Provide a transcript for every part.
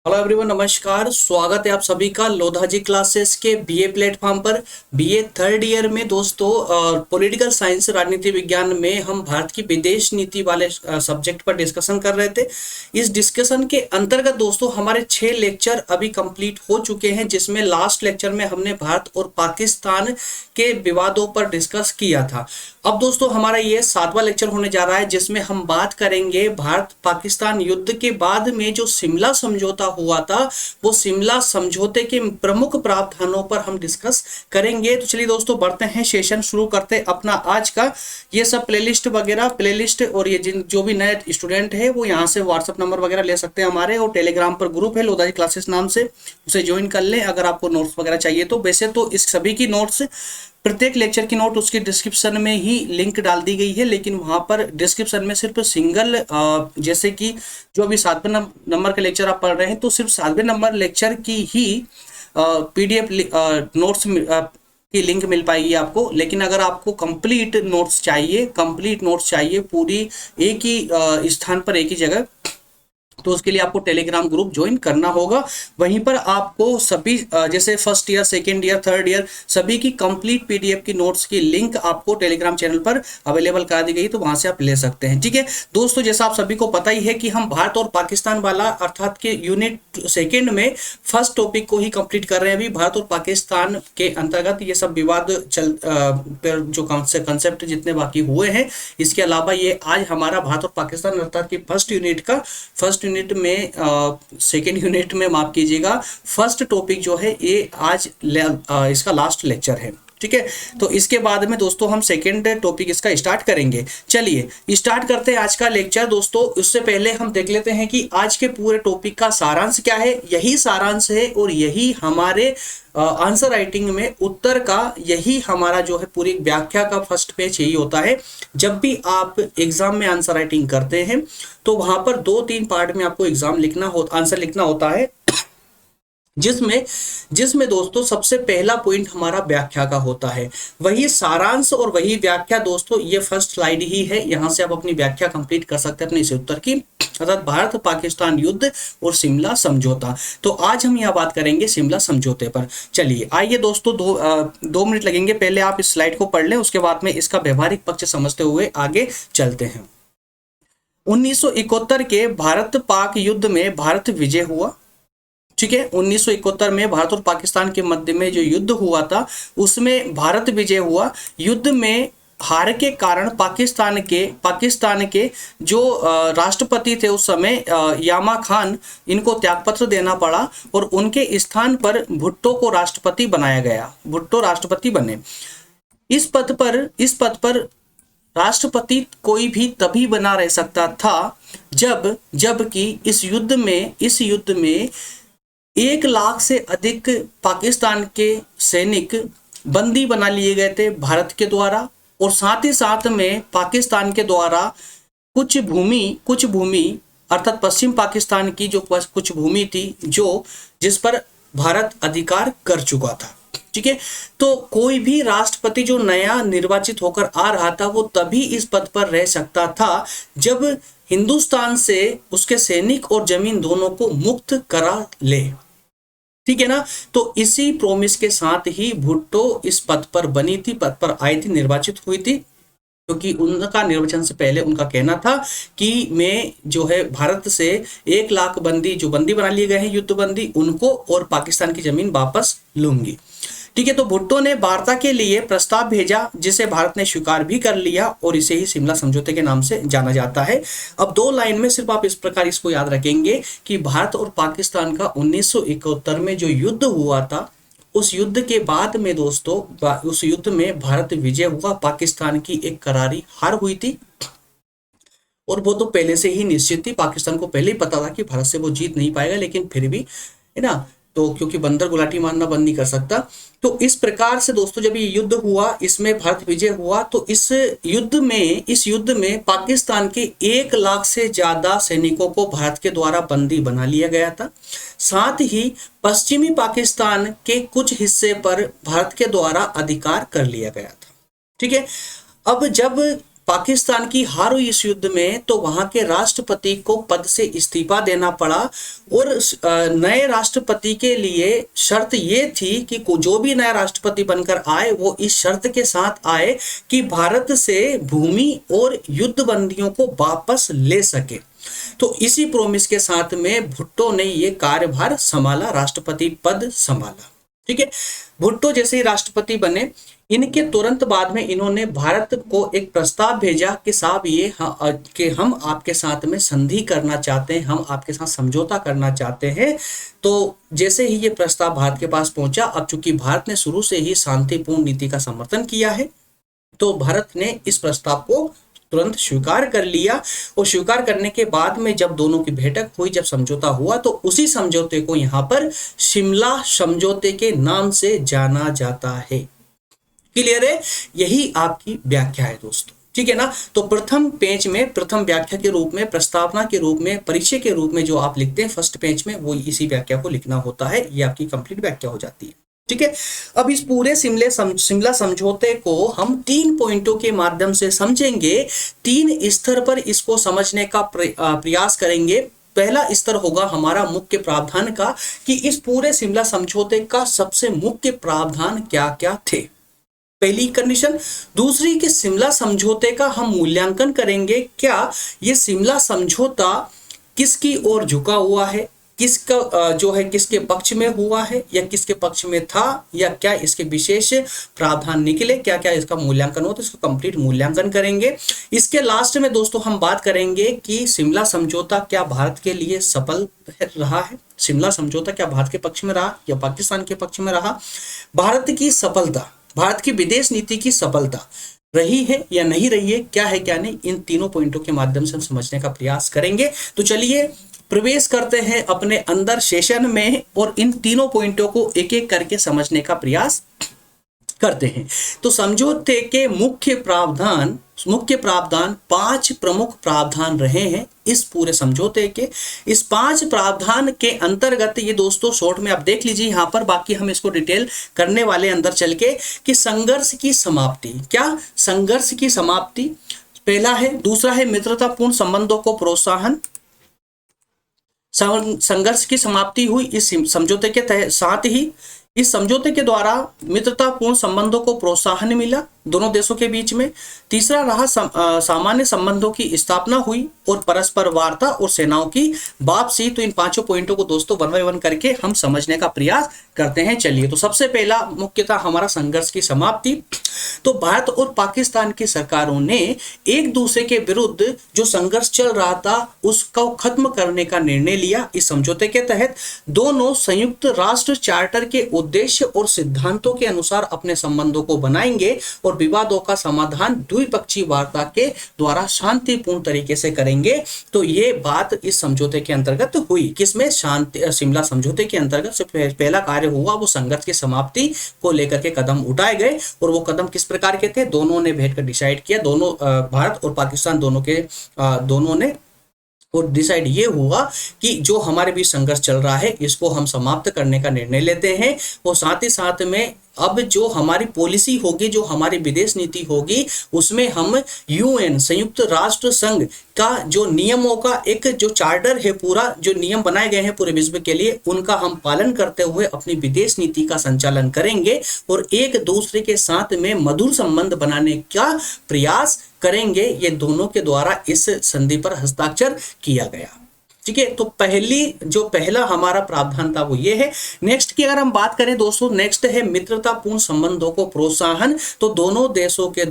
Hello everyone, नमस्कार। स्वागत है आप सभी का लोधा जी क्लासेस के बीए प्लेटफॉर्म पर। बीए थर्ड ईयर में दोस्तों पॉलिटिकल साइंस राजनीति विज्ञान में हम भारत की विदेश नीति वाले सब्जेक्ट पर डिस्कशन कर रहे थे। इस डिस्कशन के अंतर्गत दोस्तों हमारे 6 लेक्चर अभी कंप्लीट हो चुके हैं, जिसमें लास्ट लेक्चर में हमने भारत और पाकिस्तान के विवादों पर डिस्कस किया था। अब दोस्तों हमारा ये 7वां लेक्चर होने जा रहा है, जिसमें हम बात करेंगे भारत पाकिस्तान युद्ध के बाद में जो शिमला समझौता हुआ था, वो शिमला समझौते के प्रमुख प्रावधानों पर हम डिस्कस करेंगे। तो चलिए दोस्तों बढ़ते हैं, सेशन शुरू करते हैं अपना आज का। ये सब प्लेलिस्ट वगैरह और ये जो भी नए स्टूडेंट है वो यहाँ से व्हाट्सअप नंबर वगैरह ले सकते हैं हमारे, और टेलीग्राम पर ग्रुप है लोधा जी क्लासेस नाम से, उसे ज्वाइन कर लें अगर आपको नोट्स वगैरह चाहिए तो। वैसे तो इस सभी की नोट्स, प्रत्येक लेक्चर की नोट उसकी डिस्क्रिप्शन में ही लिंक डाल दी गई है, लेकिन वहां पर डिस्क्रिप्शन में सिर्फ सिंगल जैसे कि जो अभी 7वें नंबर का लेक्चर आप पढ़ रहे हैं, तो सिर्फ 7वें नंबर लेक्चर की ही पीडीएफ नोट्स की लिंक मिल पाएगी आपको। लेकिन अगर आपको कंप्लीट नोट्स चाहिए पूरी एक ही स्थान पर, एक ही जगह, तो उसके लिए आपको टेलीग्राम ग्रुप ज्वाइन करना होगा। वहीं पर आपको सभी जैसे first year, second year, third year सभी की कंप्लीट पीडीएफ की नोट्स की लिंक आपको टेलीग्राम चैनल पर अवेलेबल करा दी गई, तो वहां से आप ले सकते हैं। ठीक है दोस्तों, जैसा आप सभी को पता ही है कि हम भारत और पाकिस्तान वाला अर्थात के यूनिट सेकेंड में फर्स्ट टॉपिक को ही कंप्लीट कर रहे हैं। अभी भारत और पाकिस्तान के अंतर्गत ये सब विवाद जो कंसेप्ट जितने बाकी हुए हैं, इसके अलावा ये आज हमारा भारत और पाकिस्तान अर्थात की फर्स्ट यूनिट में सेकेंड यूनिट में माफ कीजिएगा, फर्स्ट टॉपिक जो है ये आज इसका लास्ट लेक्चर है। ठीक है, तो इसके बाद में दोस्तों हम सेकेंड टॉपिक इसका स्टार्ट करेंगे। चलिए स्टार्ट करते हैं आज का लेक्चर दोस्तों। उससे पहले हम देख लेते हैं कि आज के पूरे टॉपिक का सारांश क्या है। यही सारांश है और यही हमारे आंसर राइटिंग में उत्तर का, यही हमारा जो है पूरी व्याख्या का फर्स्ट पेज यही होता है। जब भी आप एग्जाम में आंसर राइटिंग करते हैं तो वहां पर 2-3 पार्ट में आपको आंसर लिखना होता है, जिसमें दोस्तों सबसे पहला पॉइंट हमारा व्याख्या का होता है। वही सारांश और वही व्याख्या दोस्तों, ये फर्स्ट स्लाइड ही है, यहां से आप अपनी व्याख्या कंप्लीट कर सकते हैं अपने इस उत्तर की, अर्थात भारत पाकिस्तान युद्ध और शिमला समझौता। तो आज हम यहाँ बात करेंगे शिमला समझौते पर। चलिए आइए दोस्तों, 2 मिनट लगेंगे, पहले आप इस स्लाइड को पढ़ लें, उसके बाद में इसका व्यवहारिक पक्ष समझते हुए आगे चलते हैं। 1971 के भारत पाक युद्ध में भारत विजय हुआ। ठीक है, 1971 में भारत और पाकिस्तान के मध्य में जो युद्ध हुआ था उसमें भारत विजय हुआ। युद्ध में हार के कारण पाकिस्तान के जो राष्ट्रपति थे उस समय यामा खान, इनको त्यागपत्र देना पड़ा और उनके स्थान पर भुट्टो को राष्ट्रपति बनाया गया। भुट्टो राष्ट्रपति बने। इस पद पर राष्ट्रपति कोई भी तभी बना रह सकता था जबकि इस युद्ध में 1 लाख से अधिक पाकिस्तान के सैनिक बंदी बना लिए गए थे भारत के द्वारा, और साथ ही साथ में पाकिस्तान के द्वारा कुछ भूमि अर्थात पश्चिम पाकिस्तान की जो कुछ भूमि थी जिस पर भारत अधिकार कर चुका था। ठीक है, तो कोई भी राष्ट्रपति जो नया निर्वाचित होकर आ रहा था वो तभी इस पद पर रह सकता था जब हिंदुस्तान से उसके सैनिक और जमीन दोनों को मुक्त करा ले। ठीक है ना, तो इसी प्रोमिस के साथ ही भुट्टो इस पद पर बनी थी, पद पर आई थी, निर्वाचित हुई थी, क्योंकि उनका निर्वाचन से पहले उनका कहना था कि मैं जो है भारत से 1 लाख बंदी बना लिए गए हैं, युद्ध बंदी, उनको और पाकिस्तान की जमीन वापस लूंगी। ठीक है, तो भुट्टो ने वार्ता के लिए प्रस्ताव भेजा, जिसे भारत ने स्वीकार भी कर लिया और इसे ही शिमला समझौते के नाम से जाना जाता है। अब 2 लाइन में सिर्फ आप इस प्रकार इसको याद रखेंगे कि भारत और पाकिस्तान का 1971 में जो युद्ध हुआ था, उस युद्ध के बाद में दोस्तों, उस युद्ध में भारत विजय हुआ, पाकिस्तान की एक करारी हार हुई थी, और वो तो पहले से ही निश्चित थी। पाकिस्तान को पहले ही पता था कि भारत से वो जीत नहीं पाएगा, लेकिन फिर भी, है ना, तो क्योंकि बंदर गुलाटी मारना बंद नहीं कर सकता। तो इस प्रकार से दोस्तों जब ये युद्ध हुआ, इसमें भारत विजय हुआ, तो इस युद्ध में पाकिस्तान के 1 लाख से ज्यादा सैनिकों को भारत के द्वारा बंदी बना लिया गया था। साथ ही पश्चिमी पाकिस्तान के कुछ हिस्से पर भारत के द्वारा अधिकार कर लिया गया था। ठीक है, अब जब पाकिस्तान की हार हुई इस युद्ध में तो वहां के राष्ट्रपति को पद से इस्तीफा देना पड़ा और नए राष्ट्रपति के लिए शर्त ये थी कि जो भी नया राष्ट्रपति बनकर आए वो इस शर्त के साथ आए कि भारत से भूमि और युद्ध बंदियों को वापस ले सके। तो इसी प्रोमिस के साथ में भुट्टो ने ये कार्यभार संभाला, राष्ट्रपति पद संभाला। ठीक है, भुट्टो जैसे ही राष्ट्रपति बने, इनके तुरंत बाद में इन्होंने भारत को एक प्रस्ताव भेजा कि साहब ये कि हम आपके साथ में संधि करना चाहते हैं, हम आपके साथ समझौता करना चाहते हैं। तो जैसे ही ये प्रस्ताव भारत के पास पहुंचा, अब चूंकि भारत ने शुरू से ही शांतिपूर्ण नीति का समर्थन किया है, तो भारत ने इस प्रस्ताव को तुरंत स्वीकार कर लिया। और स्वीकार करने के बाद में जब दोनों की बैठक हुई, जब समझौता हुआ, तो उसी समझौते को यहाँ पर शिमला समझौते के नाम से जाना जाता है। क्लियर है? यही आपकी व्याख्या है दोस्तों। ठीक है ना? तो प्रथम पेज में, प्रथम व्याख्या के रूप में, प्रस्तावना के रूप में, परिचय के रूप में जो आप लिखते हैं फर्स्ट पेज में, वो इसी व्याख्या को लिखना होता है। ये आपकी कंप्लीट व्याख्या हो जाती है। ठीक है, अब इस पूरे शिमला समझौते को हम 3 पॉइंटों के माध्यम से समझेंगे, 3 स्तर पर इसको समझने का प्रयास करेंगे। पहला स्तर होगा हमारा मुख्य प्रावधान का, कि इस पूरे शिमला समझौते का सबसे मुख्य प्रावधान क्या क्या थे, पहली कंडीशन। दूसरी कि शिमला समझौते का हम मूल्यांकन करेंगे, क्या ये शिमला समझौता किसकी ओर झुका हुआ है, किसका जो है किसके पक्ष में हुआ है या किसके पक्ष में था, या क्या इसके विशेष प्रावधान निकले, क्या क्या इसका मूल्यांकन हो, तो इसका कंप्लीट मूल्यांकन करेंगे। इसके लास्ट में दोस्तों हम बात करेंगे कि शिमला समझौता क्या भारत के लिए सफल रहा है, शिमला समझौता क्या भारत के पक्ष में रहा या पाकिस्तान के पक्ष में रहा, भारत की सफलता, भारत की विदेश नीति की सफलता रही है या नहीं रही है, क्या है क्या नहीं, इन तीनों पॉइंटों के माध्यम से हम समझने का प्रयास करेंगे। तो चलिए प्रवेश करते हैं अपने अंदर सेशन में और इन तीनों पॉइंटों को एक एक करके समझने का प्रयास करते हैं। तो समझौते के मुख्य प्रावधान 5 प्रमुख प्रावधान रहे हैं इस पूरे समझौते के। इस 5 प्रावधान के अंतर्गत ये दोस्तों शॉर्ट में आप देख लीजिए यहाँ पर, बाकी हम इसको डिटेल करने वाले अंदर चल के, कि संघर्ष की समाप्ति, क्या संघर्ष की समाप्ति पहला है। दूसरा है मित्रतापूर्ण संबंधों को प्रोत्साहन, संघर्ष की समाप्ति हुई इस समझौते के साथ ही। इस समझौते के द्वारा मित्रतापूर्ण संबंधों को प्रोत्साहन मिला दोनों देशों के बीच में। तीसरा रहा सामान्य संबंधों की स्थापना हुई और परस्पर वार्ता और सेनाओं की वापसी। तो इन 5 पॉइंटों को दोस्तों 1 बाय 1 करके हम समझने का प्रयास करते हैं। चलिए, तो सबसे पहला मुख्यतः हमारा संघर्ष की समाप्ति। तो भारत और पाकिस्तान की सरकारों ने एक दूसरे के विरुद्ध जो संघर्ष चल रहा था उसको खत्म करने का निर्णय लिया। इस समझौते के तहत दोनों संयुक्त राष्ट्र चार्टर के उद्देश्य और सिद्धांतों के अनुसार अपने संबंधों को बनाएंगे और विवादों का समाधान द्विपक्षीय वार्ता के द्वारा शांतिपूर्ण तरीके से करेंगे। तो ये बात इस समझौते के अंतर्गत हुई। किसमें? शिमला समझौते के अंतर्गत सबसे पहला कार्य हुआ वो संघर्ष की समाप्ति को लेकर के कदम उठाए गए। और वो कदम किस प्रकार के थे? दोनों ने बैठकर डिसाइड किया, दोनों भारत और पाकिस्तान दोनों ने और डिसाइड ये हुआ कि जो हमारे बीच संघर्ष चल रहा है इसको हम समाप्त करने का निर्णय लेते हैं। और साथ ही साथ में अब जो हमारी पॉलिसी होगी, जो हमारी विदेश नीति होगी, उसमें हम यूएन संयुक्त राष्ट्र संघ का जो नियमों का एक जो चार्टर है, पूरा जो नियम बनाए गए हैं पूरे विश्व के लिए, उनका हम पालन करते हुए अपनी विदेश नीति का संचालन करेंगे और एक दूसरे के साथ में मधुर संबंध बनाने का प्रयास करेंगे। ये दोनों के द्वारा इस संधि पर हस्ताक्षर किया गया। ठीक है, तो पहला हमारा प्रावधान था वो ये है। नेक्स्ट की अगर हम बात करें दोस्तों, नेक्स्ट है मित्रतापूर्ण संबंधों को प्रोत्साहन। तो दोनों देशों के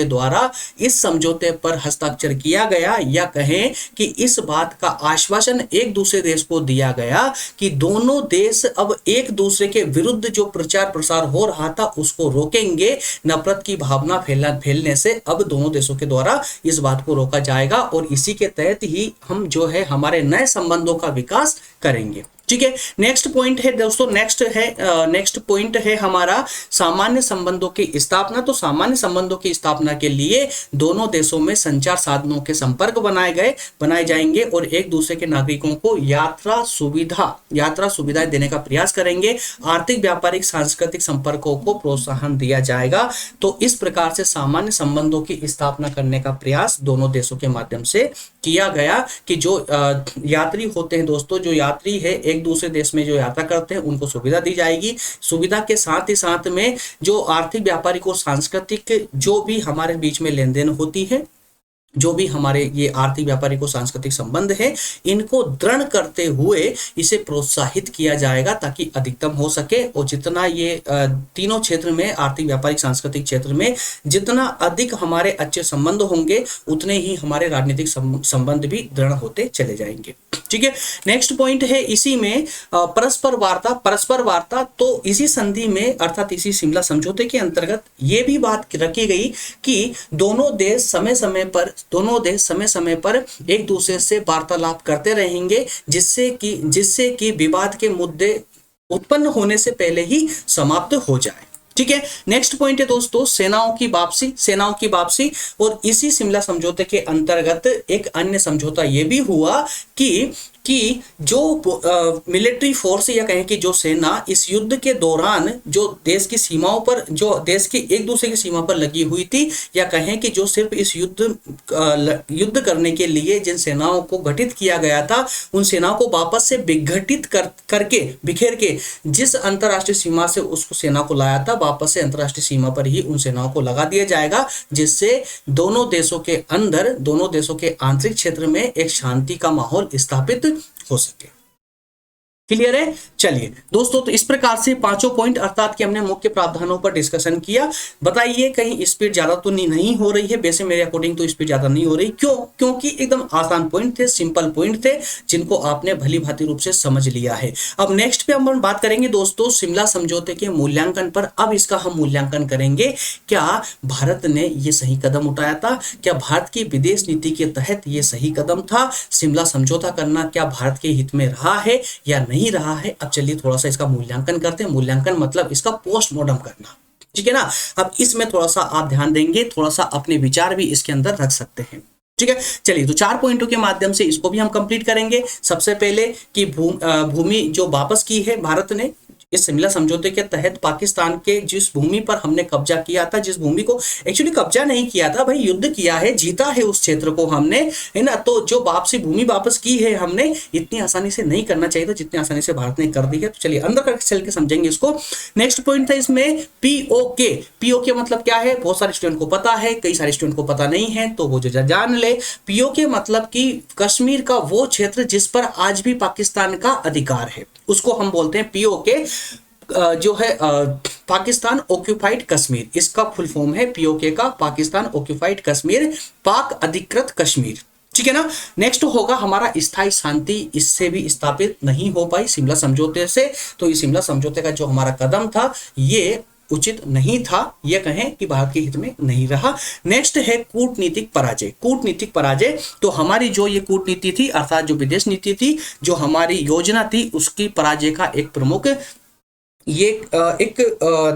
द्वारा इस समझौते पर हस्ताक्षर किया गया, या कहें कि इस बात का आश्वासन एक दूसरे देश को दिया गया कि दोनों देश अब एक दूसरे के विरुद्ध जो प्रचार प्रसार हो रहा था उसको रोकेंगे। नफरत की भावना फैलने से अब दोनों देशों के द्वारा इस बात को रोका जाएगा और इसी के तहत ही हम जो है हमारे नए संबंधों का विकास करेंगे। ठीक है। नेक्स्ट पॉइंट है दोस्तों, नेक्स्ट पॉइंट है हमारा सामान्य संबंधों की स्थापना। तो सामान्य संबंधों की स्थापना के लिए दोनों देशों में संचार साधनों के संपर्क बनाए जाएंगे और एक दूसरे के नागरिकों को यात्रा सुविधाएं देने का प्रयास करेंगे। आर्थिक, व्यापारिक, सांस्कृतिक संपर्कों को प्रोत्साहन दिया जाएगा। तो इस प्रकार से सामान्य संबंधों की स्थापना करने का प्रयास दोनों देशों के माध्यम से किया गया कि जो यात्री होते हैं दोस्तों, जो यात्री है एक दूसरे देश में जो यात्रा करते हैं उनको सुविधा दी जाएगी। सुविधा के साथ ही साथ में जो आर्थिक, व्यापारिक और सांस्कृतिक जो भी हमारे बीच में लेन देन होती है, जो भी हमारे ये आर्थिक, व्यापारिक और सांस्कृतिक संबंध है, इनको दृढ़ करते हुए इसे प्रोत्साहित किया जाएगा ताकि अधिकतम हो सके। और जितना ये तीनों क्षेत्र में, आर्थिक, व्यापारिक, सांस्कृतिक क्षेत्र में जितना अधिक हमारे अच्छे संबंध होंगे उतने ही हमारे राजनीतिक संबंध भी दृढ़ होते चले जाएंगे। ठीक है। नेक्स्ट पॉइंट है इसी में परस्पर वार्ता। तो इसी संधि में अर्थात इसी शिमला समझौते के अंतर्गत ये भी बात रखी गई कि दोनों देश समय समय पर एक दूसरे से वार्तालाप करते रहेंगे, जिससे कि विवाद के मुद्दे उत्पन्न होने से पहले ही समाप्त हो जाए। ठीक है। नेक्स्ट पॉइंट है दोस्तों सेनाओं की वापसी। और इसी शिमला समझौते के अंतर्गत एक अन्य समझौता यह भी हुआ कि जो मिलिट्री फोर्स या कहें कि जो सेना इस युद्ध के दौरान जो देश की सीमाओं पर, जो देश की एक दूसरे की सीमा पर लगी हुई थी, या कहें कि जो सिर्फ इस युद्ध करने के लिए जिन सेनाओं को गठित किया गया था, उन सेनाओं को वापस से विघटित करके बिखेर के जिस अंतरराष्ट्रीय सीमा से उस सेना को लाया था, वापस से अंतरराष्ट्रीय सीमा पर ही उन सेनाओं को लगा दिया जाएगा, जिससे दोनों देशों के अंदर, दोनों देशों के आंतरिक क्षेत्र में एक शांति का माहौल स्थापित हो सके। क्लियर है। चलिए दोस्तों, तो इस प्रकार से पांचों पॉइंट अर्थात कि हमने मुख्य प्रावधानों पर डिस्कशन किया। बताइए कहीं स्पीड ज्यादा तो नहीं हो रही है? वैसे मेरे अकॉर्डिंग तो स्पीड ज्यादा नहीं हो रही। क्यों? क्योंकि एकदम आसान पॉइंट थे, सिंपल पॉइंट थे, जिनको आपने भली भांति रूप से समझ लिया है। अब नेक्स्ट पे हम बात करेंगे दोस्तों शिमला समझौते के मूल्यांकन पर। अब इसका हम मूल्यांकन करेंगे, क्या भारत ने ये सही कदम उठाया था? क्या भारत की विदेश नीति के तहत ये सही कदम था? शिमला समझौता करना क्या भारत के हित में रहा है या नहीं रहा है? अब चलिए थोड़ा सा इसका मूल्यांकन करते हैं। मूल्यांकन मतलब इसका पोस्टमार्टम करना। ठीक है ना। अब इसमें थोड़ा सा आप ध्यान देंगे, थोड़ा सा अपने विचार भी इसके अंदर रख सकते हैं। ठीक है। चलिए तो 4 पॉइंटों के माध्यम से इसको भी हम कंप्लीट करेंगे। सबसे पहले कि भूमि जो वापस की है भारत ने इस शिमला समझौते के तहत पाकिस्तान के जिस भूमि पर हमने कब्जा किया था, जिस भूमि को एक्चुअली कब्जा नहीं किया था भाई, युद्ध किया है, जीता है उस क्षेत्र को हमने, है ना। तो जो भूमि वापस की है हमने, इतनी आसानी से नहीं करना चाहिए था जितनी आसानी से भारत ने कर दी है। तो चलिए अंदर करके चल के समझेंगे इसको। नेक्स्ट पॉइंट था इसमें पीओके मतलब क्या है? बहुत सारे स्टूडेंट को पता है, कई सारे स्टूडेंट को पता नहीं है, तो वो जो जान ले। पीओके मतलब कि कश्मीर का वो क्षेत्र जिस पर आज भी पाकिस्तान का अधिकार है, उसको हम बोलते हैं पीओके, जो है पाकिस्तान ऑक्यूपाइड कश्मीर। इसका फुल फॉर्म है पीओके का, पाकिस्तान ऑक्यूपाइड कश्मीर, पाक अधिकृत कश्मीर। ठीक है ना। नेक्स्ट होगा हमारा स्थायी शांति। इससे भी स्थापित नहीं हो पाई शिमला समझौते से। तो इस शिमला समझौते का जो हमारा कदम था ये उचित नहीं था, यह कहें कि भारत के हित में नहीं रहा। नेक्स्ट है कूटनीतिक पराजय। तो हमारी जो ये कूटनीति थी अर्थात जो विदेश नीति थी, जो हमारी योजना थी, उसकी पराजय का एक प्रमुख ये एक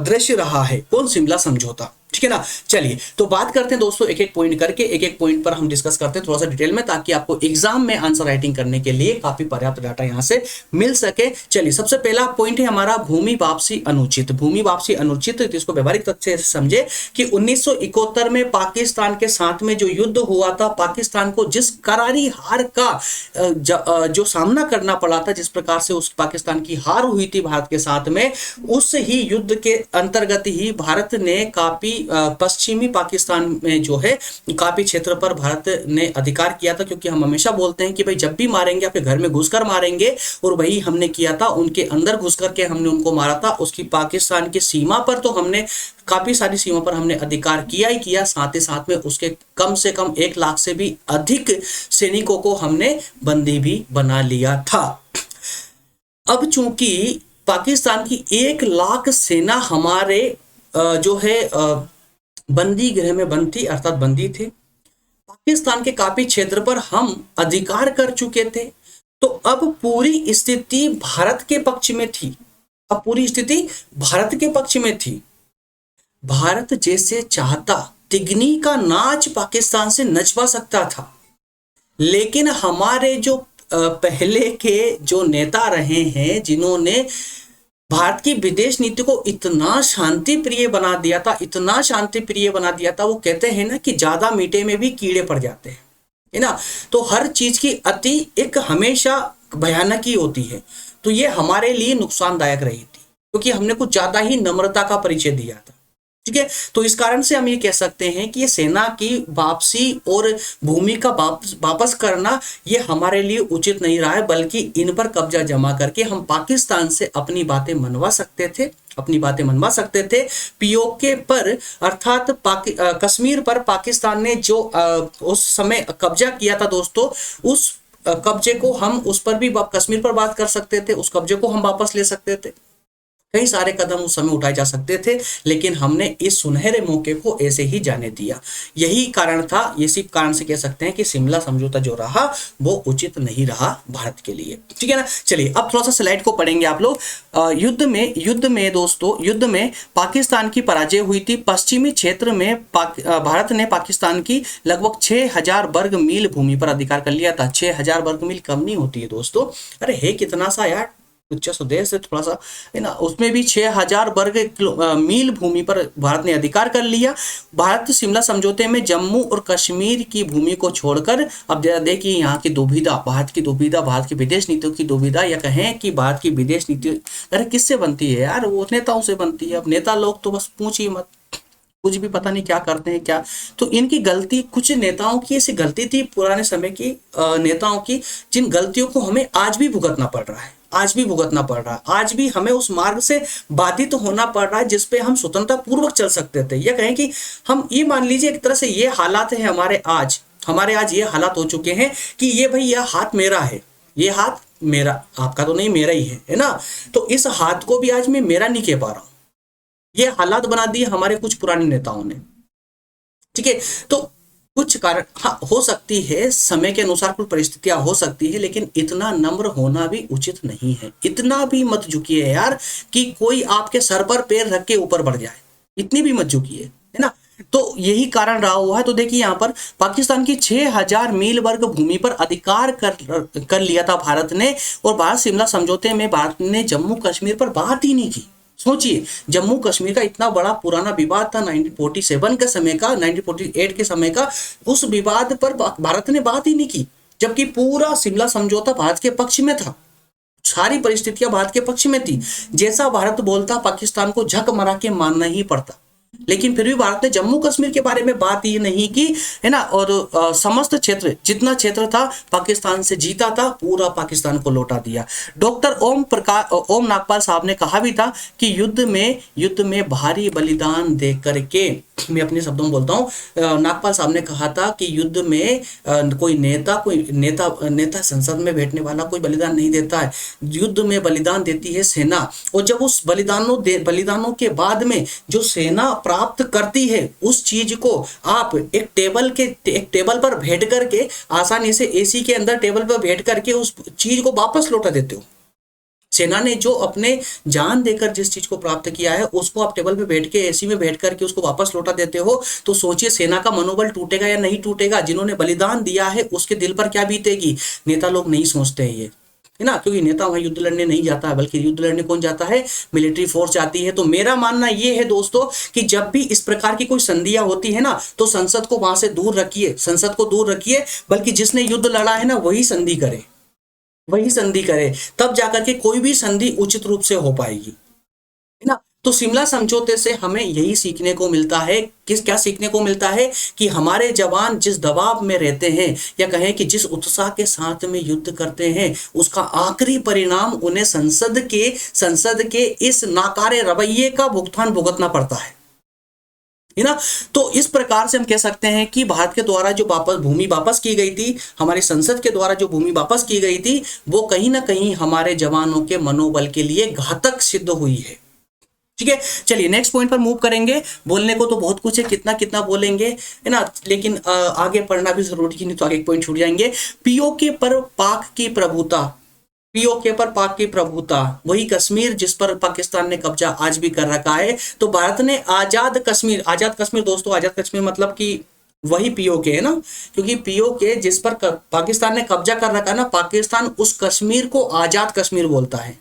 दृश्य रहा है। कौन? शिमला समझौता। ठीक है ना। चलिए तो बात करते हैं दोस्तों, एक एक पॉइंट करके, एक एक पॉइंट पर हम डिस्कस करते हैं थोड़ा सा डिटेल में, ताकि आपको एग्जाम में आंसर राइटिंग करने के लिए काफी पर्याप्त डाटा यहां से मिल सके। चलिए सबसे पहला पॉइंट है हमारा भूमि वापसी अनुचित। तो इसको व्यवहारिक तथ्य से समझे कि 1971 में पाकिस्तान के साथ में जो युद्ध हुआ था, पाकिस्तान को जिस करारी हार का जो सामना करना पड़ा था, जिस प्रकार से उस पाकिस्तान की हार हुई थी भारत के साथ में, उस ही युद्ध के अंतर्गत ही भारत ने काफी पश्चिमी पाकिस्तान में जो है काफी क्षेत्र पर भारत ने अधिकार किया था। क्योंकि हम हमेशा बोलते हैं कि भाई जब भी मारेंगे आपके घर में घुसकर मारेंगे, और वही हमने किया था, उनके अंदर घुसकर के हमने उनको मारा था। उसकी पाकिस्तान की सीमा पर तो हमने काफी सारी सीमा पर हमने अधिकार किया ही किया, साथ ही साथ में उसके कम से कम 1 लाख से भी अधिक सैनिकों को हमने बंदी भी बना लिया था। अब चूंकि पाकिस्तान की 1 लाख सेना हमारे जो है बंदी गृह में बंद थी, अर्थात बंदी थे। पाकिस्तान के काफी क्षेत्र पर हम अधिकार कर चुके थे। तो अब पूरी स्थिति भारत के पक्ष में थी। अब पूरी स्थिति भारत के पक्ष में थी। भारत जैसे चाहता तिगनी का नाच पाकिस्तान से नचवा सकता था, लेकिन हमारे जो पहले के जो नेता रहे हैं, जिन्होंने भारत की विदेश नीति को इतना शांति प्रिय बना दिया था, इतना शांति प्रिय बना दिया था, वो कहते हैं ना कि ज्यादा मीठे में भी कीड़े पड़ जाते हैं, है ना। तो हर चीज की अति एक हमेशा भयानक ही होती है। तो ये हमारे लिए नुकसानदायक रही थी, क्योंकि हमने कुछ ज्यादा ही नम्रता का परिचय दिया था। ठीक है, तो इस कारण से हम ये कह सकते हैं कि ये सेना की वापसी और भूमि का वापस करना ये हमारे लिए उचित नहीं रहा है, बल्कि इन पर कब्जा जमा करके हम पाकिस्तान से अपनी बातें मनवा सकते थे। पीओके पर अर्थात कश्मीर पर पाकिस्तान ने जो उस समय कब्जा किया था दोस्तों, उस कब्जे को हम उस पर भी कश्मीर पर बात कर सकते थे, उस कब्जे को हम वापस ले सकते थे। कई सारे कदम उस समय उठाए जा सकते थे, लेकिन हमने इस सुनहरे मौके को ऐसे ही जाने दिया। यही कारण था, इसी कारण से कह सकते हैं कि शिमला समझौता जो रहा वो उचित नहीं रहा भारत के लिए। ठीक है ना। चलिए अब थोड़ा सा स्लाइड को पढ़ेंगे आप लोग। युद्ध में पाकिस्तान की पराजय हुई थी। पश्चिमी क्षेत्र में भारत ने पाकिस्तान की लगभग 6000 वर्ग मील भूमि पर अधिकार कर लिया था। 6000 वर्ग मील कम नहीं होती है दोस्तों, अरे है कितना सा यार, उच्च स्वदेश से थोड़ा सा है ना, उसमें भी 6000 वर्ग मील भूमि पर भारत ने अधिकार कर लिया। भारत शिमला समझौते में जम्मू और कश्मीर की भूमि को छोड़कर, अब देखिए यहाँ की दुविधा, भारत की विदेश नीतियों की दुविधा, या कहें कि भारत की विदेश नीति अरे किससे बनती है यार, वो नेताओं से बनती है। अब नेता लोग तो बस पूछ ही मत, कुछ भी पता नहीं क्या करते हैं क्या। तो इनकी गलती, कुछ नेताओं की ऐसी गलती थी पुराने समय की नेताओं की, जिन गलतियों को हमें आज भी भुगतना पड़ रहा है, आज भी हमें उस मार्ग से बाधित होना पड़ रहा है जिस पे हम स्वतंत्रता पूर्वक चल सकते थे। या कहें कि हम ये मान लीजिए एक तरह से ये हालात है हमारे आज ये हालात हो चुके हैं कि ये भाई यह हाथ मेरा है, ये हाथ मेरा, आपका तो नहीं, मेरा ही है ना। तो इस हाथ को भी आज मैं मेरा नहीं कह पा रहा हूं। ये हालात बना दिए हमारे कुछ पुराने नेताओं ने। ठीक है, तो कुछ कारण हाँ हो सकती है, समय के अनुसार कुछ परिस्थितियां हो सकती है, लेकिन इतना नम्र होना भी उचित नहीं है। इतना भी मत झुकिए यार कि कोई आपके सर पर पैर रख के ऊपर बढ़ जाए, इतनी भी मत झुकिए, है ना। तो यही कारण रहा हुआ है। तो देखिए यहाँ पर पाकिस्तान की 6000 मील वर्ग भूमि पर अधिकार कर लिया था भारत ने, और भारत शिमला समझौते में भारत ने जम्मू कश्मीर पर बात ही नहीं की। सोचिए, जम्मू कश्मीर का इतना बड़ा पुराना विवाद था 1947 के समय का, 1948 के समय का, उस विवाद पर भारत ने बात ही नहीं की, जबकि पूरा शिमला समझौता भारत के पक्ष में था, सारी परिस्थितियां भारत के पक्ष में थी। जैसा भारत बोलता पाकिस्तान को झक मरा के मानना ही पड़ता, लेकिन फिर भी भारत ने जम्मू कश्मीर के बारे में बात ही नहीं की, है ना। और समस्त क्षेत्र, जितना क्षेत्र था पाकिस्तान से जीता था, पूरा पाकिस्तान को लौटा दिया। डॉक्टर ओम नागपाल साहब ने कहा भी था कि युद्ध में भारी बलिदान दे करके, मैं अपने शब्दों में बोलता हूँ, नागपाल साहब ने कहा था कि युद्ध में कोई नेता संसद में बैठने वाला कोई बलिदान नहीं देता है, युद्ध में बलिदान देती है सेना। और जब उस बलिदानों के बाद में जो सेना प्राप्त करती है, उस चीज को आप एक टेबल पर बैठ करके आसानी से, एसी के अंदर टेबल पर बैठ करके उस चीज को वापस लौटा देते हो। सेना ने जो अपने जान देकर जिस चीज को प्राप्त किया है, उसको आप टेबल पे बैठ के, एसी में बैठ करके उसको वापस लौटा देते हो, तो सोचिए सेना का मनोबल टूटेगा या नहीं टूटेगा। जिन्होंने बलिदान दिया है उसके दिल पर क्या बीतेगी। नेता लोग नहीं सोचते हैं ये, है ना, क्योंकि नेता वहां युद्ध लड़ने नहीं जाता है, बल्कि युद्ध लड़ने कौन जाता है, मिलिट्री फोर्स जाती है। तो मेरा मानना ये है दोस्तों कि जब भी इस प्रकार की कोई संधियां होती है ना, तो संसद को वहां से दूर रखिए, बल्कि जिसने युद्ध लड़ा है ना वही संधि करे, तब जाकर के कोई भी संधि उचित रूप से हो पाएगी, है ना। तो शिमला समझौते से हमें यही सीखने को मिलता है, क्या सीखने को मिलता है कि हमारे जवान जिस दबाव में रहते हैं, या कहें कि जिस उत्साह के साथ में युद्ध करते हैं, उसका आखिरी परिणाम उन्हें संसद के इस नाकारे रवैये का भुगतान भुगतना पड़ता है ना। तो इस प्रकार से हम कह सकते हैं कि भारत के द्वारा जो भूमि वापस की गई थी, हमारी संसद के द्वारा जो भूमि वापस की गई थी, वो कहीं ना कहीं हमारे जवानों के मनोबल के लिए घातक सिद्ध हुई है ठीक है, चलिए नेक्स्ट पॉइंट पर मूव करेंगे। बोलने को तो बहुत कुछ है, कितना कितना बोलेंगे, है ना, लेकिन आगे पढ़ना भी जरूरी है, नहीं तो आगे एक पॉइंट छूट जाएंगे। पीओके पर पाक की प्रभुता, पीओके पर पाक की प्रभुता, वही कश्मीर जिस पर पाकिस्तान ने कब्जा आज भी कर रखा है। तो भारत ने आजाद कश्मीर, आजाद कश्मीर दोस्तों, आजाद कश्मीर मतलब कि वही पीओके है ना, क्योंकि पीओके जिस पर पाकिस्तान ने कब्जा कर रखा है ना, पाकिस्तान उस कश्मीर को आजाद कश्मीर बोलता है।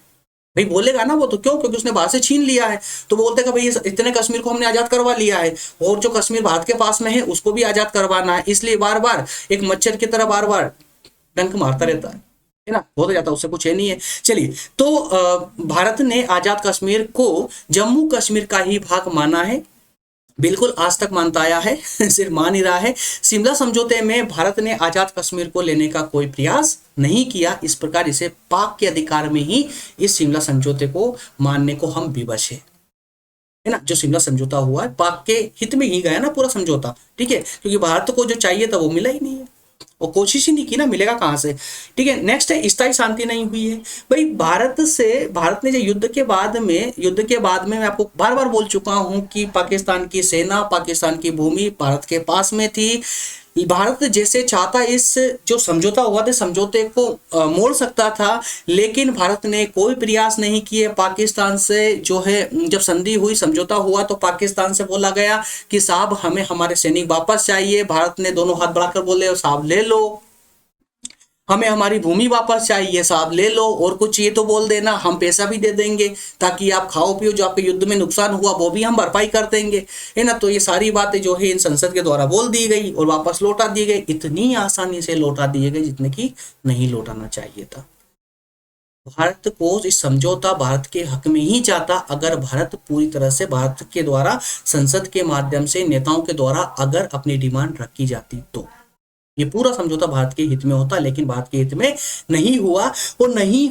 भाई बोलेगा ना वो, तो क्यों, क्योंकि उसने बाहर से छीन लिया है, तो बोलते हैं भाई इतने कश्मीर को हमने आजाद करवा लिया है, और जो कश्मीर भारत के पास में है उसको भी आजाद करवाना है, इसलिए बार बार एक मच्छर की तरह बार बार डंक मारता रहता है ना, हो तो जाता, उससे कुछ है नहीं है। चलिए, तो भारत ने आजाद कश्मीर को जम्मू कश्मीर का ही भाग माना है, बिल्कुल आज तक मानता आया है सिर्फ मान ही रहा है। शिमला समझौते में भारत ने आजाद कश्मीर को लेने का कोई प्रयास नहीं किया, इस प्रकार इसे पाक के अधिकार में ही इस शिमला समझौते को मानने को हम विवश है ना। जो शिमला समझौता हुआ है पाक के हित में ही गया ना पूरा समझौता, ठीक है, क्योंकि भारत को जो चाहिए था वो मिला ही नहीं है, और कोशिश ही नहीं की ना, मिलेगा कहां से। ठीक है, नेक्स्ट है स्थायी शांति नहीं हुई है। भाई भारत ने जो युद्ध के बाद में मैं आपको बार बार बोल चुका हूं कि पाकिस्तान की सेना, पाकिस्तान की भूमि भारत के पास में थी। भारत जैसे चाहता इस जो समझौता हुआ था समझौते को मोड़ सकता था, लेकिन भारत ने कोई प्रयास नहीं किए। पाकिस्तान से जो है जब संधि हुई, समझौता हुआ, तो पाकिस्तान से बोला गया कि साहब हमें हमारे सैनिक वापस चाहिए। भारत ने दोनों हाथ बढ़ाकर बोले साहब ले लो, हमें हमारी भूमि वापस चाहिए, साहब ले लो, और कुछ ये तो बोल देना, हम पैसा भी दे देंगे ताकि आप खाओ पियो, जो आपके युद्ध में नुकसान हुआ वो भी हम भरपाई कर देंगे, है ना। तो ये सारी बातें जो है इन संसद के द्वारा बोल दी गई और वापस लौटा दिए गए, इतनी आसानी से लौटा दिए गए जितने की नहीं लौटाना चाहिए था। भारत को इस समझौता भारत के हक में ही जाता, अगर भारत पूरी तरह से भारत के द्वारा संसद के माध्यम से नेताओं के द्वारा अगर अपनी डिमांड रखी जाती तो ये पूरा समझौता भारत के हित में होता, लेकिन भारत के हित में नहीं हुआ। और नहीं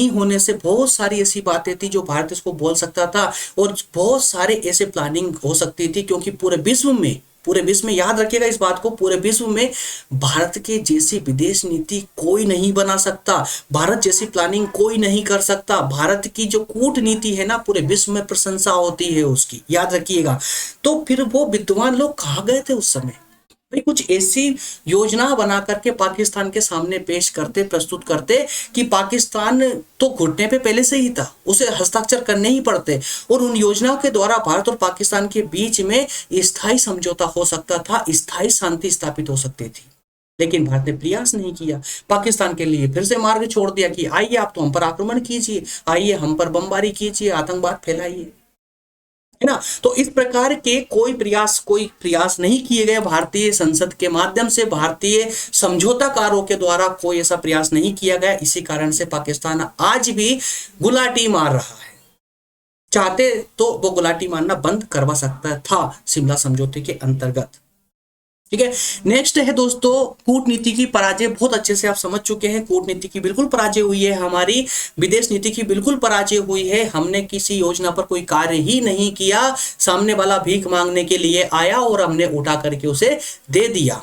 होने से बहुत सारी ऐसी बातें थी जो भारत इसको बोल सकता था, और बहुत सारे ऐसे प्लानिंग हो सकती थी, क्योंकि पूरे विश्व में याद रखिएगा इस बात को, पूरे विश्व में भारत के जैसी विदेश नीति कोई नहीं बना सकता, भारत जैसी प्लानिंग कोई नहीं कर सकता। भारत की जो कूटनीति है ना, पूरे विश्व में प्रशंसा होती है उसकी, याद रखिएगा। तो फिर वो विद्वान लोग कहाँ गए थे उस समय, भाई कुछ ऐसी योजना बना करके पाकिस्तान के सामने पेश करते, प्रस्तुत करते कि पाकिस्तान तो घुटने पे पहले से ही था, उसे हस्ताक्षर करने ही पड़ते, और उन योजनाओं के द्वारा भारत और पाकिस्तान के बीच में स्थायी समझौता हो सकता था, स्थायी शांति स्थापित हो सकती थी। लेकिन भारत ने प्रयास नहीं किया, पाकिस्तान के लिए फिर से मार्ग छोड़ दिया कि आइए आप तो हम पर आक्रमण कीजिए, आइए हम पर बमबारी कीजिए, आतंकवाद फैलाइए, है ना। तो इस प्रकार के कोई प्रयास नहीं किए गए भारतीय संसद के माध्यम से, भारतीय समझौताकारों के द्वारा कोई ऐसा प्रयास नहीं किया गया। इसी कारण से पाकिस्तान आज भी गुलाटी मार रहा है, चाहते तो वो गुलाटी मारना बंद करवा सकता था शिमला समझौते के अंतर्गत। ठीक है, नेक्स्ट है दोस्तों कूटनीति की पराजय। बहुत अच्छे से आप समझ चुके हैं, कूटनीति की बिल्कुल पराजय हुई है हमारी, विदेश नीति की बिल्कुल पराजय हुई है। हमने किसी योजना पर कोई कार्य ही नहीं किया, सामने वाला भीख मांगने के लिए आया और हमने उठा करके उसे दे दिया,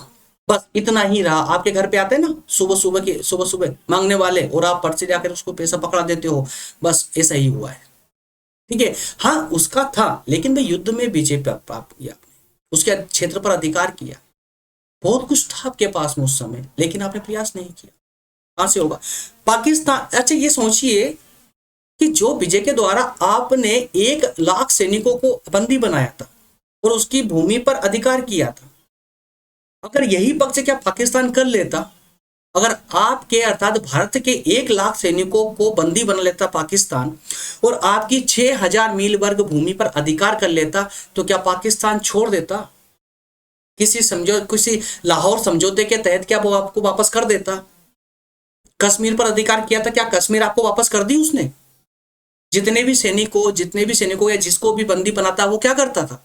बस इतना ही रहा। आपके घर पे आते हैं ना सुबह सुबह मांगने वाले, और आप पर्चे जाकर उसको पैसा पकड़ा देते हो, बस ऐसा ही हुआ है। ठीक है, हाँ उसका था, लेकिन भाई युद्ध में विजय प्राप्त किया, उसके क्षेत्र पर अधिकार किया, बहुत कुछ था आपके पास में उस समय, लेकिन आपने प्रयास नहीं किया। कहां से होगा पाकिस्तान। अच्छा ये सोचिए कि जो विजय के द्वारा आपने 1 लाख सैनिकों को बंदी बनाया था और उसकी भूमि पर अधिकार किया था, अगर यही पक्ष क्या पाकिस्तान कर लेता, अगर आपके अर्थात भारत के 1 लाख सैनिकों को बंदी बना लेता पाकिस्तान, और आपकी 6000 मील वर्ग भूमि पर अधिकार कर लेता, तो क्या पाकिस्तान छोड़ देता? किसी लाहौर समझौते के तहत क्या वो आपको वापस कर देता? कश्मीर पर अधिकार किया था, क्या कश्मीर आपको वापस कर दी उसने? जितने भी सैनिकों या जिसको भी बंदी बनाता वो क्या करता था?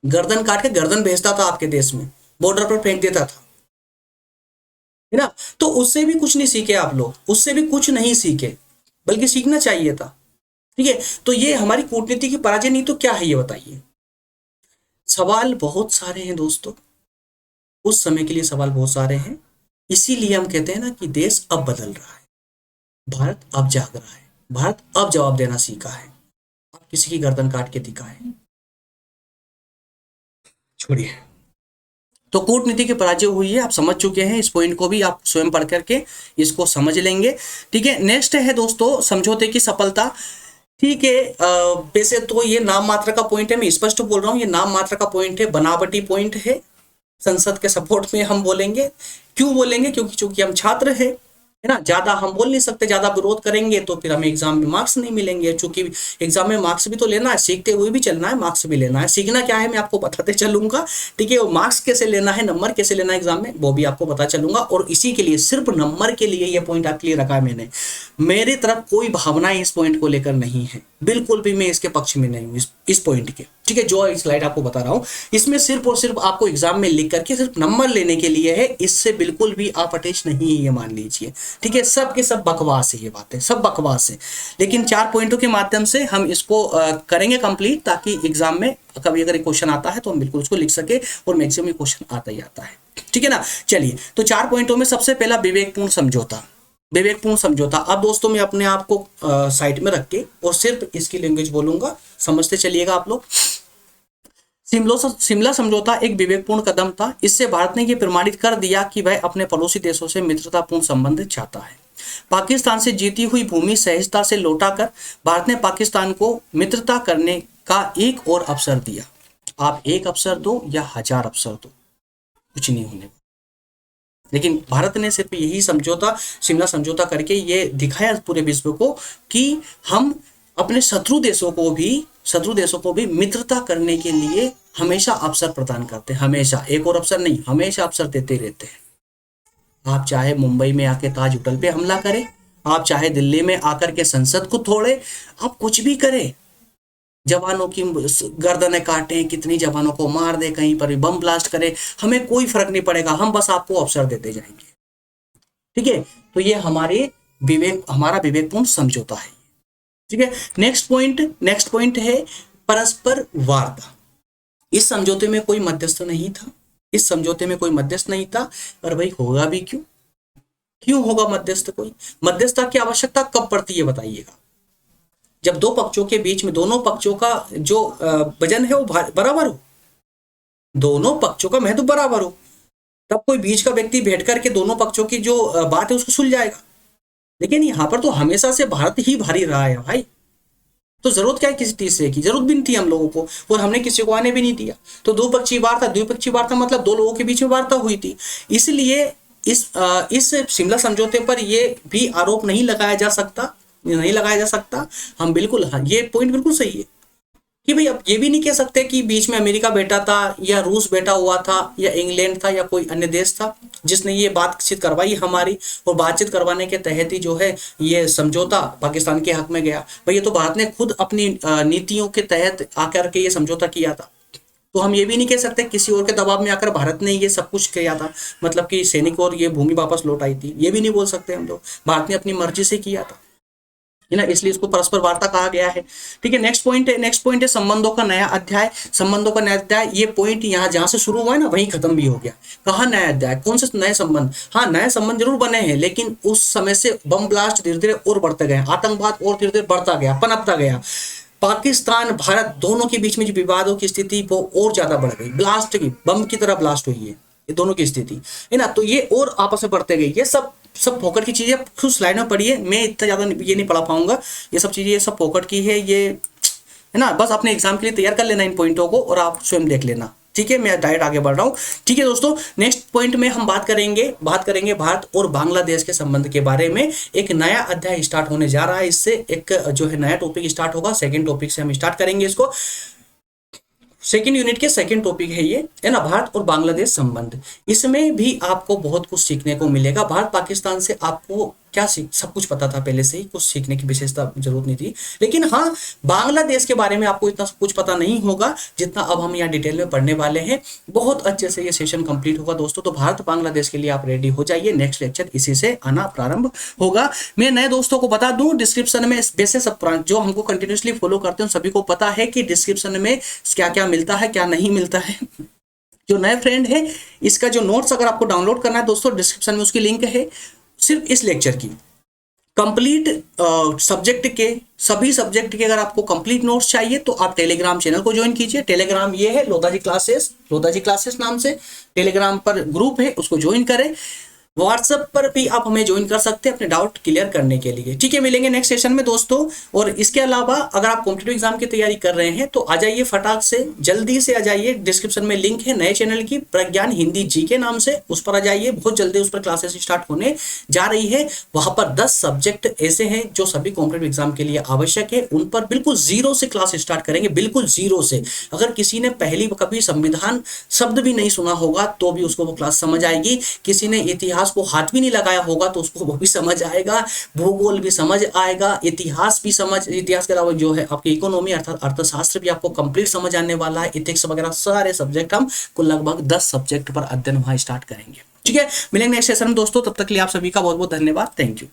गर्दन काट के गर्दन भेजता था आपके देश में, बॉर्डर पर फेंक देता था, है ना। तो उससे भी कुछ नहीं सीखे आप लोग, उससे भी कुछ नहीं सीखे, बल्कि सीखना चाहिए था। ठीक है, तो ये हमारी कूटनीति की पराजय नहीं तो क्या है ये बताइए। सवाल बहुत सारे हैं दोस्तों, उस समय के लिए सवाल बहुत सारे हैं, इसीलिए हम कहते हैं ना कि देश अब बदल रहा है, भारत अब जाग रहा है, भारत अब जवाब देना सीखा है। आप किसी की गर्दन काट के दिखाए, छोड़िए। तो कूटनीति की पराजय हुई है, आप समझ चुके हैं, इस पॉइंट को भी आप स्वयं पढ़ करके इसको समझ लेंगे। ठीक है, नेक्स्ट है दोस्तों समझौते की सफलता। ठीक है, वैसे तो ये नाम मात्र का पॉइंट है, मैं स्पष्ट बोल रहा हूँ, ये नाम मात्र का पॉइंट है, बनावटी पॉइंट है। संसद के सपोर्ट में हम बोलेंगे, क्यों बोलेंगे, क्योंकि चूंकि हम छात्र हैं, है ना, ज्यादा हम बोल नहीं सकते, ज्यादा विरोध करेंगे तो फिर हमें एग्जाम में मार्क्स नहीं मिलेंगे, चूंकि एग्जाम में मार्क्स भी तो लेना है, सीखते हुए भी चलना है, मार्क्स भी लेना है। सीखना क्या है मैं आपको बताते चलूंगा, ठीक है, वो मार्क्स कैसे लेना है, नंबर कैसे लेना है एग्जाम में, वो भी आपको बता चलूंगा। और इसी के लिए, सिर्फ नंबर के लिए ये पॉइंट आपके लिए रखा है मैंने, मेरी तरफ कोई भावनाएं इस पॉइंट को लेकर नहीं है, बिल्कुल भी मैं इसके पक्ष में नहीं हूँ इस पॉइंट के। ठीक है, जो स्लाइड आपको बता रहा हूँ इसमें सिर्फ और सिर्फ आपको एग्जाम में लिख करके सिर्फ नंबर लेने के लिए है, इससे बिल्कुल भी आप अटैच नहीं है, ये मान लीजिए। ठीक है, सब के सब बकवास है, ये बातें सब बकवास है, लेकिन 4 पॉइंटों के माध्यम से हम इसको करेंगे कंप्लीट, ताकि एग्जाम में कभी अगर क्वेश्चन आता है तो हम बिल्कुल उसको लिख सके, और मैक्सिमम क्वेश्चन आता ही आता है। ठीक है ना, चलिए, तो 4 पॉइंटों में सबसे पहला विवेकपूर्ण समझौता। विवेकपूर्ण समझौता, अब दोस्तों मैं अपने आप को साइड में रख के और सिर्फ इसकी लैंग्वेज बोलूंगा, समझते चलिएगा आप लोग। शिमला समझौता एक विवेकपूर्ण कदम था। इससे भारत ने यह प्रमाणित कर दिया कि वह अपने पड़ोसी देशों से मित्रतापूर्ण संबंध चाहता है। पाकिस्तान से जीती हुई भूमि सहजता से लौटाकर भारत ने पाकिस्तान को मित्रता करने का एक और अवसर दिया। आप एक अवसर दो या 1000 अवसर दो, कुछ नहीं होने, लेकिन भारत ने सिर्फ यही समझौता, शिमला समझौता करके ये दिखाया पूरे विश्व को कि हम अपने शत्रु देशों को भी मित्रता करने के लिए हमेशा अवसर प्रदान करते हैं, हमेशा, एक और अवसर नहीं, हमेशा अवसर देते रहते हैं। आप चाहे मुंबई में आके ताज होटल पे हमला करें, आप चाहे दिल्ली में आकर के संसद को तोड़े, आप कुछ भी करें, जवानों की गर्दनें काटें, कितनी जवानों को मार दे, कहीं पर भी बम ब्लास्ट करें, हमें कोई फर्क नहीं पड़ेगा, हम बस आपको अवसर देते जाएंगे। ठीक है, तो ये हमारा विवेकपूर्ण समझौता है। ठीक है, नेक्स्ट पॉइंट है परस्पर वार्ता। इस समझौते में कोई मध्यस्थ नहीं था, इस समझौते में कोई मध्यस्थ नहीं था, और भाई होगा भी क्यों होगा मध्यस्थ? कोई मध्यस्थता की आवश्यकता कब पड़ती है बताइएगा? जब दो पक्षों के बीच में, दोनों पक्षों का जो वजन है वो बराबर हो, दोनों पक्षों का महत्व बराबर हो, तब कोई बीच का व्यक्ति बैठ करके दोनों पक्षों की जो बात है उसको सुलझाएगा। लेकिन यहाँ पर तो हमेशा से भारत ही भारी रहा है भाई, तो जरूरत क्या है किसी तीसरे की? जरूरत भी नहीं थी हम लोगों को, और हमने किसी को आने भी नहीं दिया। तो द्विपक्षीय वार्ता मतलब दो लोगों के बीच में वार्ता हुई थी। इसलिए इस शिमला समझौते पर यह भी आरोप नहीं लगाया जा सकता। हम बिल्कुल, हाँ, ये पॉइंट बिल्कुल सही है कि भाई अब ये भी नहीं कह सकते कि बीच में अमेरिका बैठा था या रूस बैठा हुआ था या इंग्लैंड था या कोई अन्य देश था जिसने ये बातचीत करवाई हमारी, और बातचीत करवाने के तहत ही जो है ये समझौता पाकिस्तान के हक में गया। भाई ये तो भारत ने खुद अपनी नीतियों के तहत आकर के ये समझौता किया था। तो हम ये भी नहीं कह सकते किसी और के दबाव में आकर भारत ने ये सब कुछ किया था, मतलब कि सैनिक और ये भूमि वापस लौट आई थी, ये भी नहीं बोल सकते हम लोग। भारत ने अपनी मर्जी से किया था, है ना, इसलिए इसको परस्पर वार्ता कहा गया है। ठीक है, नेक्स्ट पॉइंट है संबंधों का नया अध्याय। ये पॉइंट यहाँ जहां से शुरू हुआ है ना वहीं खत्म भी हो गया। कहा नया अध्याय? कौन से नए संबंध? हाँ, नए संबंध जरूर बने हैं, लेकिन उस समय से बम ब्लास्ट धीरे धीरे और बढ़ते गए, आतंकवाद और धीरे धीरे बढ़ता गया, पनपता गया। पाकिस्तान भारत दोनों के बीच में जो विवादों की स्थिति वो और ज्यादा बढ़ गई, ब्लास्ट की, बम की तरह ब्लास्ट हुई है ये दोनों की स्थिति, है ना। तो ये और आपस में बढ़ते गई। ये सब फोकट की चीजें खुद स्लाइड में पढ़िए, मैं इतना ज्यादा ये नहीं पढ़ा पाऊंगा। ये सब चीजें, ये सब फोकट की है, ये है ना, बस अपने एग्जाम के लिए तैयार कर लेना इन पॉइंटों को, और आप स्वयं देख लेना। ठीक है, मैं डायरेक्ट आगे बढ़ रहा हूँ। ठीक है दोस्तों, नेक्स्ट पॉइंट में हम बात करेंगे भारत और बांग्लादेश के संबंध के बारे में। एक नया अध्याय स्टार्ट होने जा रहा है, इससे एक जो है नया टॉपिक स्टार्ट होगा। सेकंड टॉपिक से हम स्टार्ट करेंगे इसको। सेकेंड यूनिट के सेकेंड टॉपिक है ये, है ना, भारत और बांग्लादेश संबंध। इसमें भी आपको बहुत कुछ सीखने को मिलेगा। भारत पाकिस्तान से आपको क्या सब कुछ पता था पहले से ही, कुछ सीखने की विशेषता जरूरत नहीं थी। लेकिन हाँ, बांग्लादेश के बारे में आपको इतना कुछ पता नहीं होगा जितना अब हम यहाँ डिटेल में पढ़ने वाले हैं। बहुत अच्छे से ये सेशन कंप्लीट होगा दोस्तों। तो भारत बांग्लादेश के लिए आप रेडी हो जाइए, नेक्स्ट लेक्चर इसी से आना प्रारंभ होगा। मैं नए दोस्तों को बता दूं, डिस्क्रिप्शन में वैसे सब जो हमको कंटिन्यूसली फॉलो करते हैं सभी को पता है कि डिस्क्रिप्शन में क्या क्या मिलता है, क्या नहीं मिलता है। जो नए फ्रेंड है, इसका जो नोट्स अगर आपको डाउनलोड करना है दोस्तों, डिस्क्रिप्शन में उसकी लिंक है, सिर्फ इस लेक्चर की। कंप्लीट सब्जेक्ट के सभी सब्जेक्ट के अगर आपको कंप्लीट नोट्स चाहिए तो आप टेलीग्राम चैनल को ज्वाइन कीजिए। टेलीग्राम ये है लोधा जी क्लासेस नाम से टेलीग्राम पर ग्रुप है, उसको ज्वाइन करें। व्हाट्सएप पर भी आप हमें ज्वाइन कर सकते हैं अपने डाउट क्लियर करने के लिए। ठीक है, मिलेंगे नेक्स्ट सेशन में दोस्तों। और इसके अलावा अगर आप कॉम्पिटिटिव एग्जाम की तैयारी कर रहे हैं तो आ जाइए फटाक से, जल्दी से आ जाइए। डिस्क्रिप्शन में लिंक है नए चैनल की, प्रज्ञान हिंदी जी के नाम से, उस पर आ जाइए। बहुत जल्दी उस पर क्लासेस स्टार्ट होने जा रही है। वहां पर 10 सब्जेक्ट ऐसे हैं जो सभी कॉम्पिटिटिव एग्जाम के लिए आवश्यक है, उन पर बिल्कुल जीरो से क्लास स्टार्ट करेंगे, बिल्कुल जीरो से। अगर किसी ने पहली कभी संविधान शब्द भी नहीं सुना होगा तो भी उसको वो क्लास समझ आएगी। किसी ने इतिहास को हाथ भी नहीं लगाया होगा तो उसको वो भी समझ आएगा, भूगोल भी समझ आएगा, इतिहास भी समझ, इतिहास के अलावा जो है आपकी इकोनॉमी अर्थात अर्थशास्त्र भी आपको कंप्लीट समझ आने वाला है। इथिक्स वगैरह सारे सब्जेक्ट हम कुल लगभग 10 सब्जेक्ट पर अध्ययन वहां स्टार्ट करेंगे। ठीक है, मिलेंगे नेक्स्ट सेशन में दोस्तों। तब तक के लिए आप सभी का बहुत बहुत धन्यवाद। Thank you.